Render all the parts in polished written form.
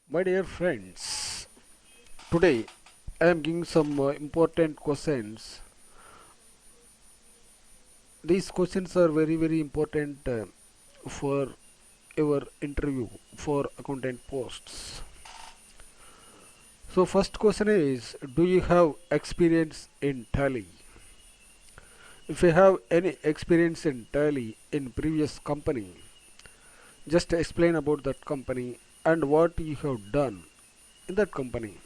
My dear friends, today I am giving some important questions. These questions are very important for your interview for accountant posts. So first question is, do you have experience in Tally? If you have any experience in Tally in previous company, just explain about that company and what you have done in that company.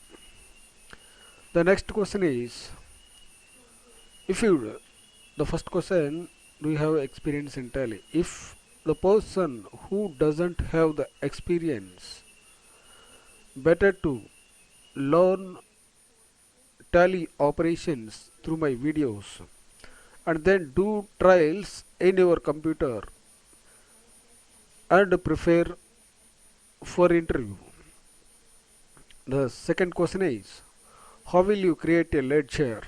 The next question is, if you the first question, do you have experience in Tally? If the person who doesn't have the experience, better to learn Tally operations through my videos and then do trials in your computer and prepare for interview. The second question is, how will you create a ledger?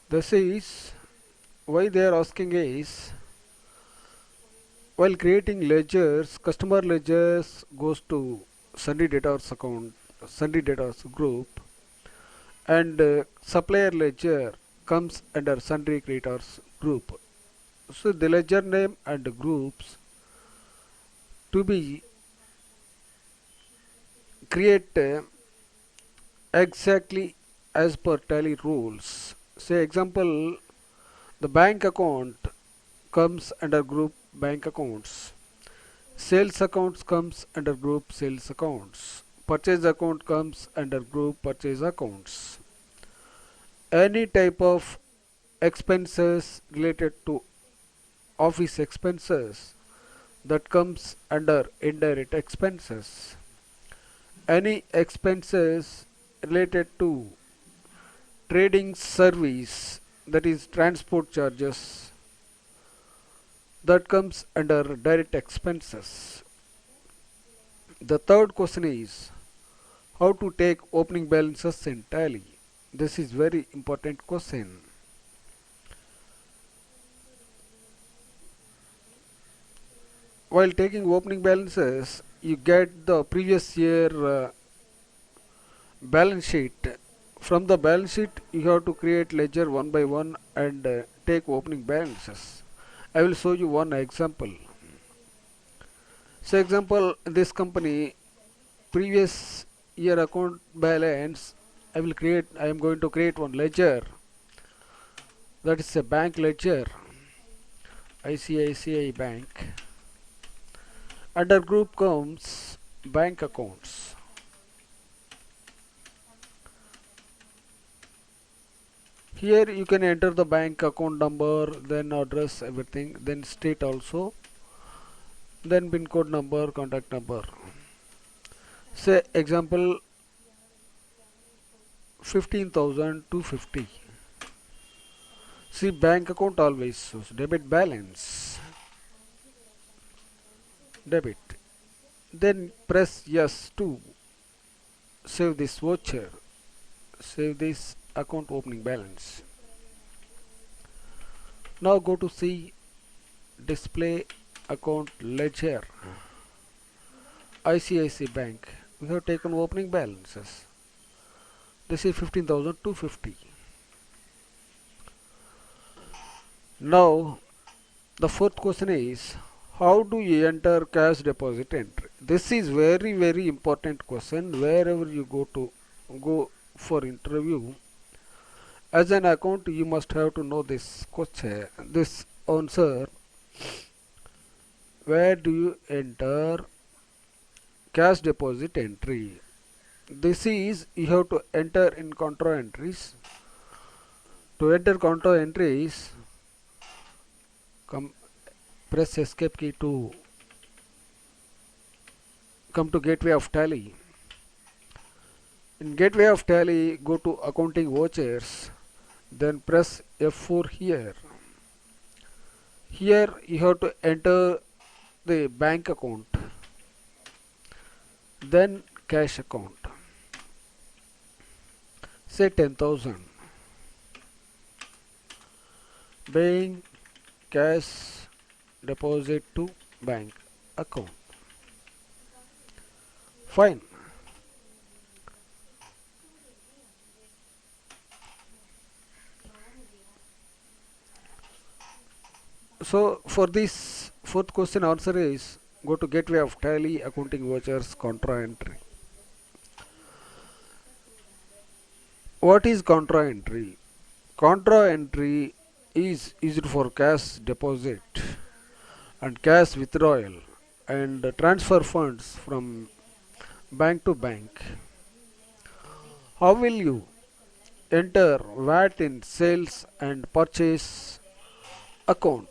This is why they are asking is, while creating ledgers, customer ledgers goes to Sundry Data's account, Sundry Data's group, and supplier ledger comes under Sundry Creators group. So the ledger name and groups to be create exactly as per Tally rules. Say example, the bank account comes under group bank accounts. Sales accounts comes under group sales accounts. Purchase account comes under group purchase accounts. Any type of expenses related to office expenses that comes under indirect expenses. Any expenses related to trading service, that is transport charges, that comes under direct expenses. The third question is, how to take opening balances in Tally. This is very important question. While taking opening balances, you get the previous year balance sheet. From the balance sheet, you have to create ledger one by one and take opening balances. I will show you one example. So example, this company previous year account balance, I am going to create one ledger, that is a bank ledger, ICICI Bank. Under group comes bank accounts. Here you can enter the bank account number, then address, everything, then state also, then PIN code number, contact number. Say example 15,250. See, bank account always shows debit balance, debit. Then press yes to save this voucher, save this account opening balance. Now go to see display account ledger. ICICI Bank. We have taken opening balances. This is 15,250. Now the fourth question is, how do you enter cash deposit entry? This is very important question wherever you go for interview. As an account, you must have to know this question, this answer. Where do you enter cash deposit entry? This is, you have to enter in contra entries. To enter contra entries, press escape key to come to gateway of Tally. In gateway of Tally, go to accounting vouchers, then press F4 here. Here you have to enter the bank account, then cash account. Say 10,000. Being cash deposit to bank account. Fine. So for this fourth question answer is go to gateway of tally accounting vouchers contra entry. What is contra entry? Contra entry is used for cash deposit and cash withdrawal and transfer funds from bank to bank. How will you enter VAT in sales and purchase account?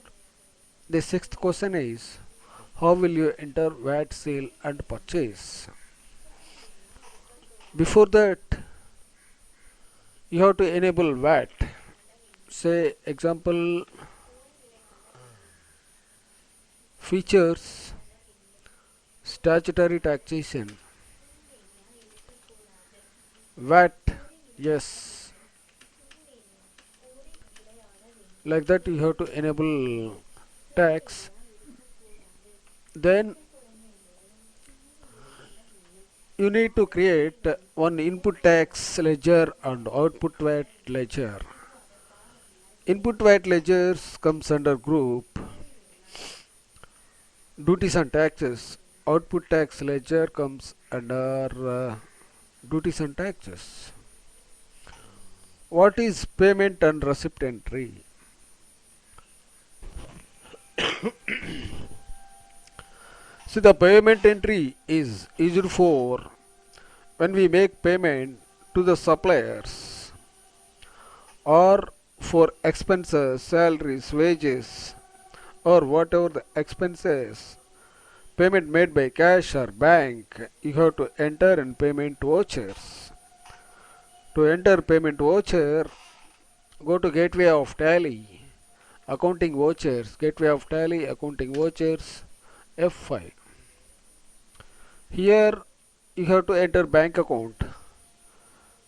The sixth question is how will you enter VAT sale and purchase? Before that, you have to enable VAT. Say example features statutory taxation VAT, yes, like that you have to enable tax. Then you need to create one input tax ledger and output VAT ledger. Input VAT ledgers comes under group duties and taxes. Output tax ledger comes under duties and taxes. What is payment and receipt entry? See, the payment entry is used for when we make payment to the suppliers or for expenses, salaries, wages, or whatever the expenses, payment made by cash or bank, you have to enter in payment vouchers. To enter payment voucher, go to gateway of tally, accounting vouchers, gateway of tally, accounting vouchers, F5. Here you have to enter bank account,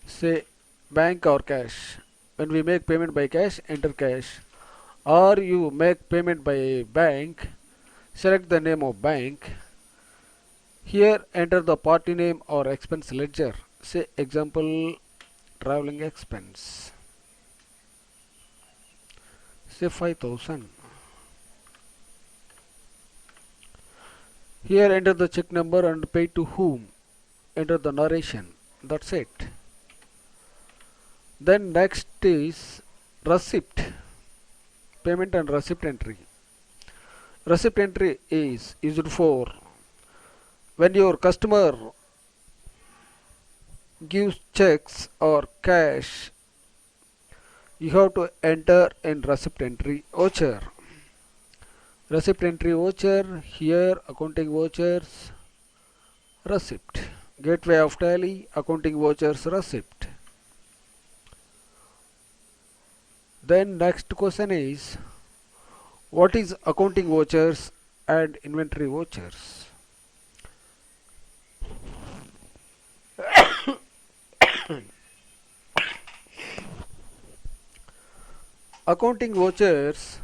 say bank or cash. When we make payment by cash, enter cash. Or you make payment by bank, select the name of bank. Here enter the party name or expense ledger. Say example traveling expense. Say 5,000. Here enter the check number and pay to whom. Enter the narration. That's it. Then next is receipt. Payment and receipt entry. Receipt entry is used for when your customer gives checks or cash, you have to enter in receipt entry voucher. Receipt entry voucher, here accounting vouchers, receipt. Gateway of tally, accounting vouchers, receipt. Then next question is what is accounting vouchers and inventory vouchers? Accounting vouchers,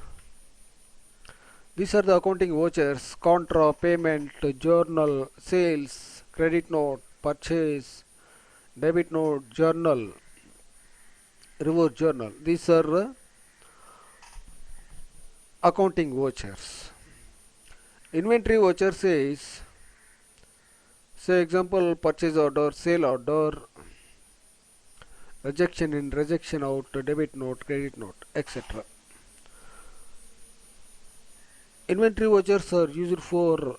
these are the accounting vouchers: contra, payment, journal, sales, credit note, purchase, debit note, journal, reverse journal. These are accounting vouchers. Inventory voucher says, say example purchase order, sale order, rejection in, rejection out, debit note, credit note, etc. Inventory vouchers are used for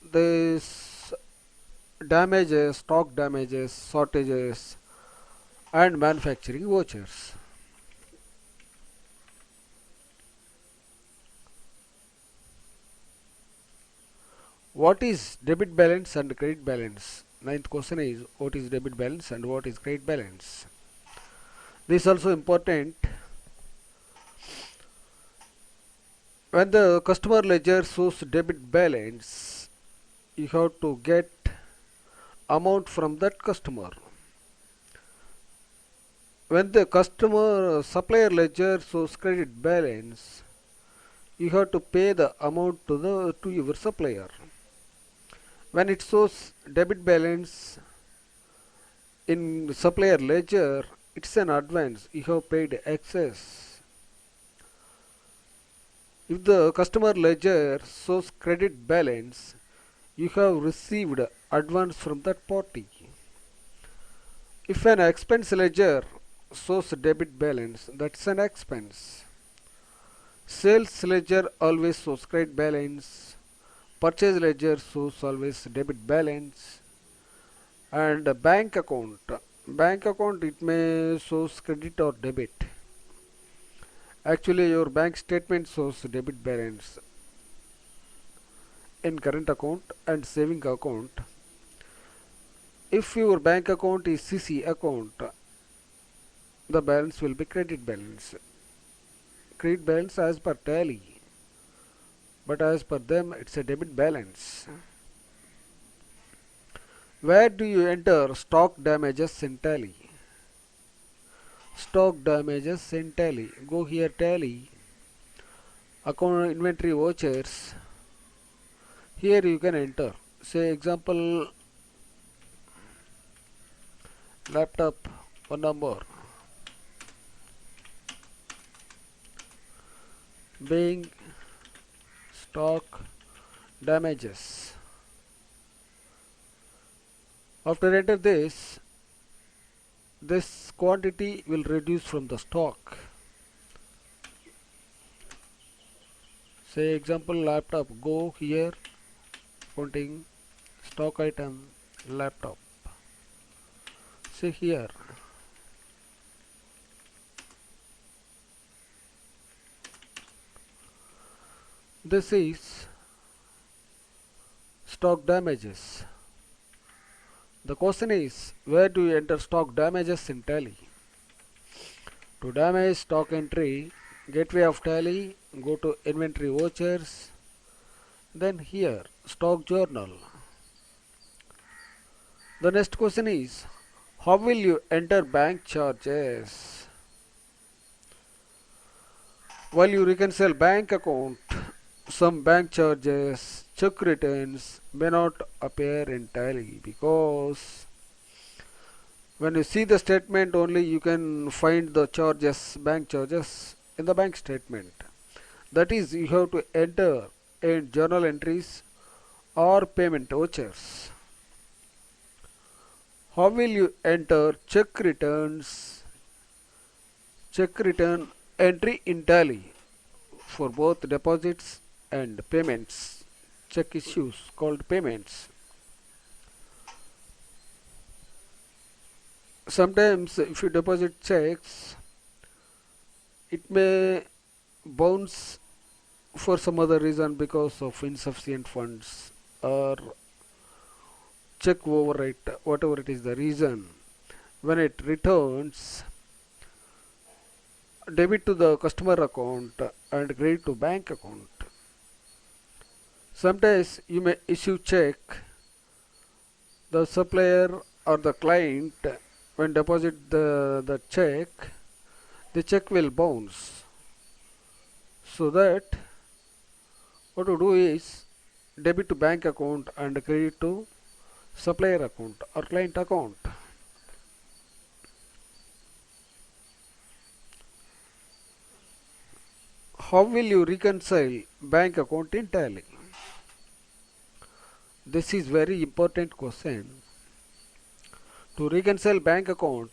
this damages, stock damages, shortages, and manufacturing vouchers. What is debit balance and credit balance? Ninth question is what is debit balance and what is credit balance? This is also important. When the customer ledger shows debit balance, you have to get amount from that customer. When the customer supplier ledger shows credit balance, you have to pay the amount to your supplier. When it shows debit balance in supplier ledger, it's an advance. You have paid excess. If the customer ledger shows credit balance, you have received advance from that party. If an expense ledger shows debit balance, that's an expense. Sales ledger always shows credit balance. Purchase ledger shows always debit balance. And bank account. Bank account, it may shows credit or debit. Actually, your bank statement shows debit balance in current account and saving account. If your bank account is CC account, the balance will be credit balance. Credit balance as per tally, but as per them it's a debit balance. Where do you enter stock damages in tally? Stock damages in tally. Go here, tally, account inventory vouchers. Here you can enter. Say example, laptop one number being stock damages. After enter this quantity will reduce from the stock. Say example, laptop. Go here, counting stock item laptop. See here, this is stock damages. The question is, where do you enter stock damages in tally? To damage stock entry, gateway of tally, go to inventory vouchers, then here stock journal. The next question is, how will you enter bank charges? While you reconcile bank account, some bank charges, check returns may not appear in tally because when you see the statement only you can find the charges, bank charges in the bank statement. That is, you have to enter in journal entries or payment vouchers. How will you enter check return entry in tally for both deposits and payments? Check issues called payments. Sometimes if you deposit checks, it may bounce for some other reason because of insufficient funds or check overwrite, whatever it is the reason. When it returns, debit to the customer account and credit to bank account. Sometimes you may issue check, the supplier or the client when deposit the check, the check will bounce. So that what to do is debit to bank account and credit to supplier account or client account. How will you reconcile bank account in tally? This is very important question. To reconcile bank account,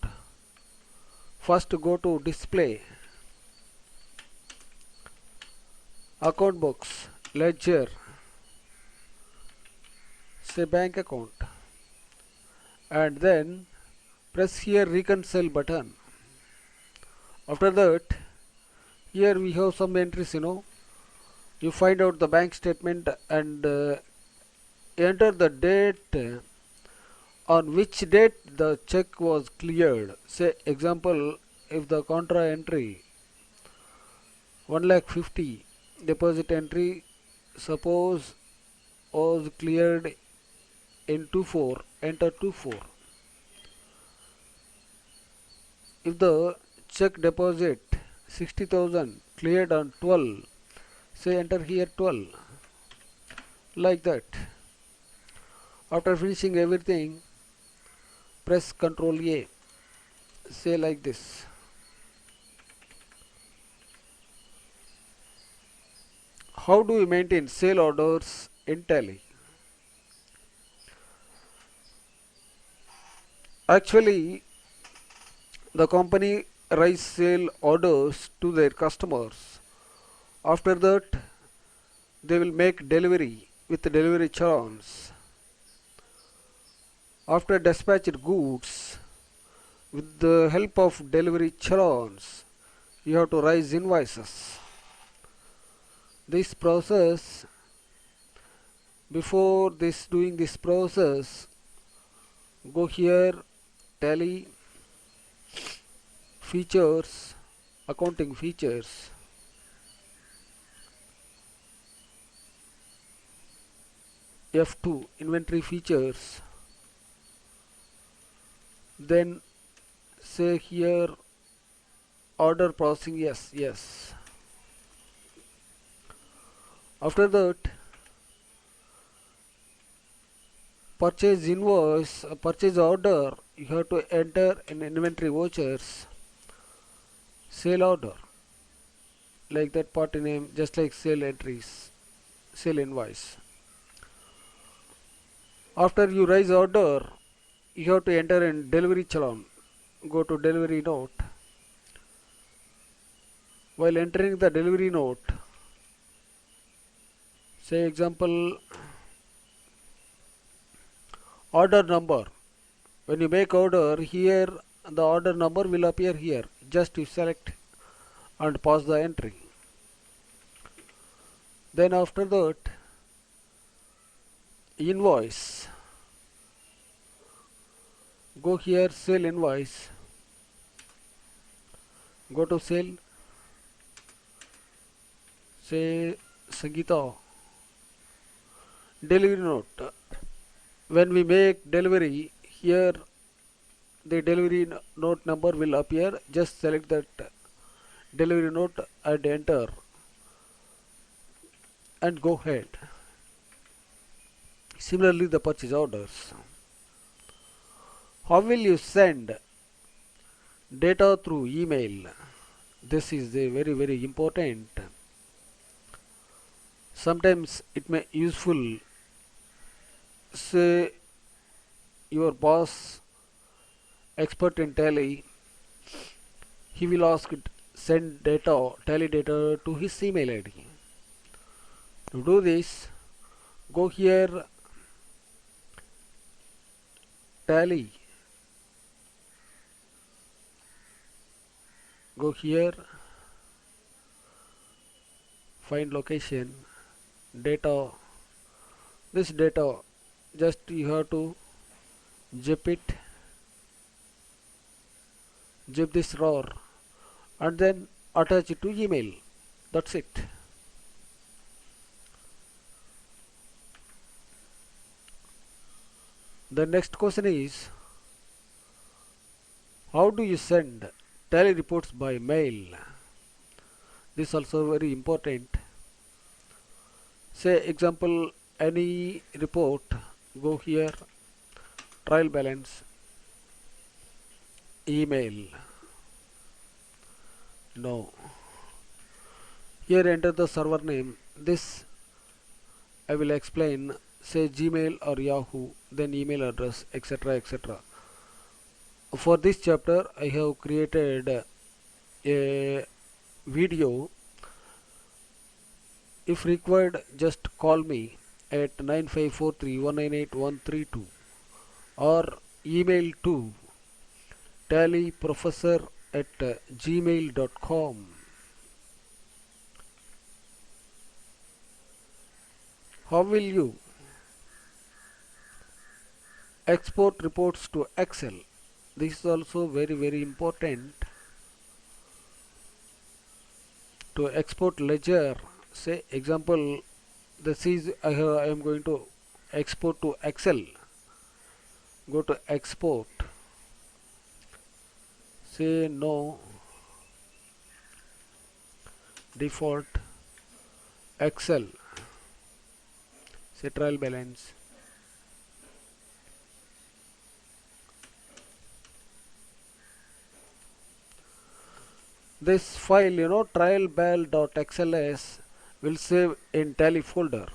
first go to display, account books, ledger, say bank account, and then press here reconcile button. After that, here we have some entries, you find out the bank statement and enter the date on which date the check was cleared. Say example, if the contra entry 1,50,000 deposit entry suppose was cleared in 24, enter 24. If the check deposit 60,000 cleared on 12, say enter here 12, like that. After finishing everything, press Ctrl A. Say like this. How do we maintain sale orders in Tally? Actually, the company raise sale orders to their customers. After that, they will make delivery with delivery challans. After dispatched goods, with the help of delivery challans, you have to raise invoices. This process, before this doing this process, go here, Tally, features, accounting features. F2 inventory features, then say here order processing, yes. After that, purchase invoice, purchase order, you have to enter in inventory vouchers, sale order, like that party name, just like sale entries, sale invoice. After you raise order, you have to enter in delivery challan. Go to delivery note. While entering the delivery note, say example order number. When you make order here, the order number will appear here. Just you select and pass the entry. Then after that, invoice. Go here, sale invoice. Go to sale. Say Sangeeta. Delivery note. When we make delivery, here the delivery note number will appear. Just select that delivery note and enter and go ahead. Similarly, the purchase orders. How will you send data through email? This is very important. Sometimes it may useful. Say your boss, expert in Tally, he will ask it send data, Tally data to his email ID. To do this, go here, Tally, go here, find location, data. This data, just you have to zip it, zip this RAR, and then attach it to email. That's it. The next question is, how do you send Tally reports by mail? This is also very important. Say example, any report, go here, trial balance, email. No. Here enter the server name. This I will explain. Say Gmail or Yahoo, then email address, etc. For this chapter, I have created a video. If required, just call me at 9543198132 or email to tallyprofessor@gmail.com. How will you export reports to Excel? This is also very important. To export ledger, say example, this is I am going to export to Excel. Go to export, say no, default, Excel, say trial balance, This file, trialbal.xls will save in tally folder.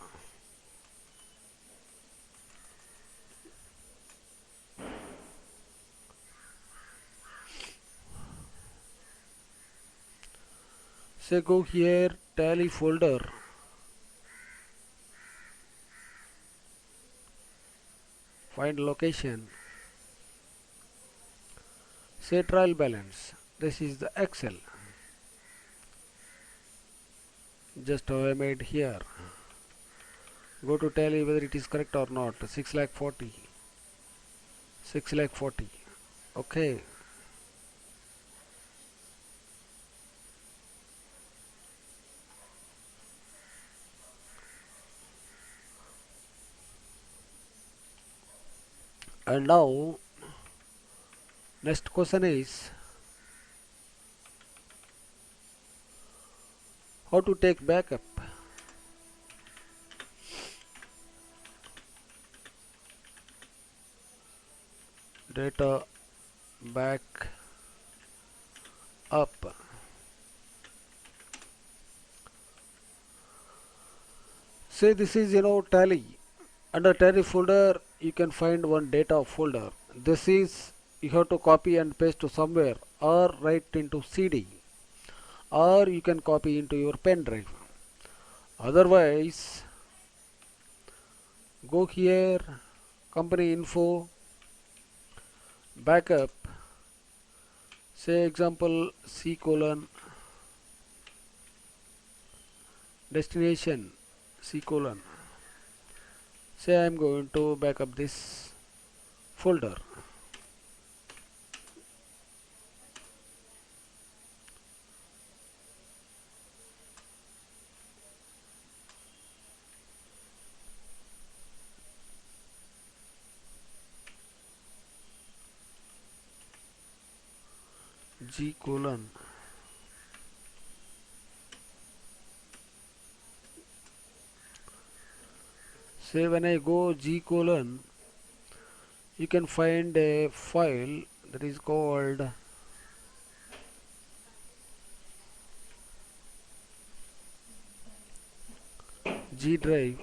Say go here, tally folder, find location, say trial balance. This is the Excel. Just I made here. Go to tally whether it is correct or not. 6 lakh 40. 6 lakh 40. Okay. And now next question is how to take backup. Data back up. Say this is tally. Under tally folder you can find one data folder. This is you have to copy and paste to somewhere or write into CD, or you can copy into your pen drive. Otherwise go here, company info, backup, say example C colon, destination C colon. Say I am going to backup this folder. G colon. Say when I go G colon, you can find a file that is called G drive.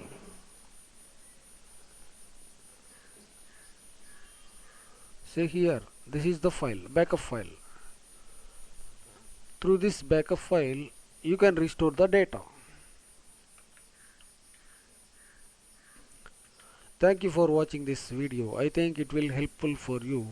Say here, this is the file, backup file. Through this backup file, you can restore the data. Thank you for watching this video. I think it will helpful for you.